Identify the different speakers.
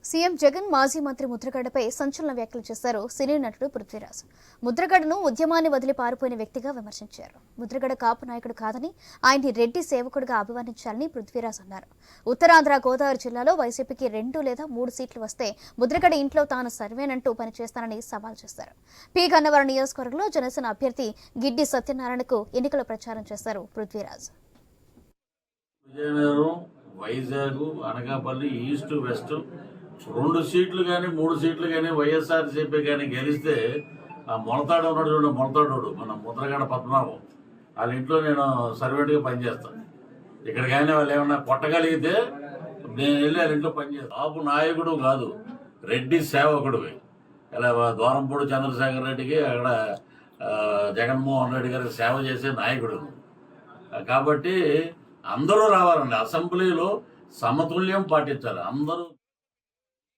Speaker 1: CM Jagan మాజీ మంత్రి ముద్రగడపై సంచలన వ్యాఖ్యలు చేశారు సినీ నటుడు పృథ్వీరాజ్. ముద్రగడను ఉద్యమాన్ని వదిలి పారిపోయిన వ్యక్తిగా విమర్శించారు. ముద్రగడ కాపు నాయకుడు కాదని, ఆయన్ని రెడ్డి సేవకుడిగా అభివర్ణించాలని పృథ్వీరాజ్ అన్నారు. ఉత్తరాంధ్ర గోదావరి జిల్లాలో వైసీపీకి 2 లేదా 3 సీట్లు వస్తే ముద్రగడ ఇంట్లో తాను సర్వేనంటూ పనిచేస్తానని సవాల్ చేశారు. పి గన్నవరం నియోజకవర్గంలో జనసేన అభ్యర్థి గిడ్డి సత్యనారాయణకు ఎన్నికల ప్రచారం చేశారు పృథ్వీరాజ్.
Speaker 2: వైజాగ్, అనకాపల్లి, ఈస్ట్, వెస్ట్ 2 సీట్లు కానీ 3 సీట్లు కానీ వైఎస్ఆర్సీపీ కానీ గెలిస్తే ఆ మొలతాడు ఉన్నాడు చూడండి, మొలతాడు మన ముద్రగడ పద్మనాభం వాళ్ళ ఇంట్లో నేను సర్వెంట్గా పనిచేస్తాను. ఇక్కడ కానీ వాళ్ళు ఏమన్నా కొట్టగలిగితే నేను వెళ్ళి వాళ్ళ ఇంట్లో పనిచేస్తాను. కాపు నాయకుడు కాదు, రెడ్డి సేవకుడివి. ఇలా ద్వారంపూడి చంద్రశేఖర్ రెడ్డికి అక్కడ జగన్మోహన్ రెడ్డి గారికి సేవ చేసే నాయకుడు. కాబట్టి అందరూ రావాలండి. అసెంబ్లీలో సమతుల్యం పాటించాలి అందరూ.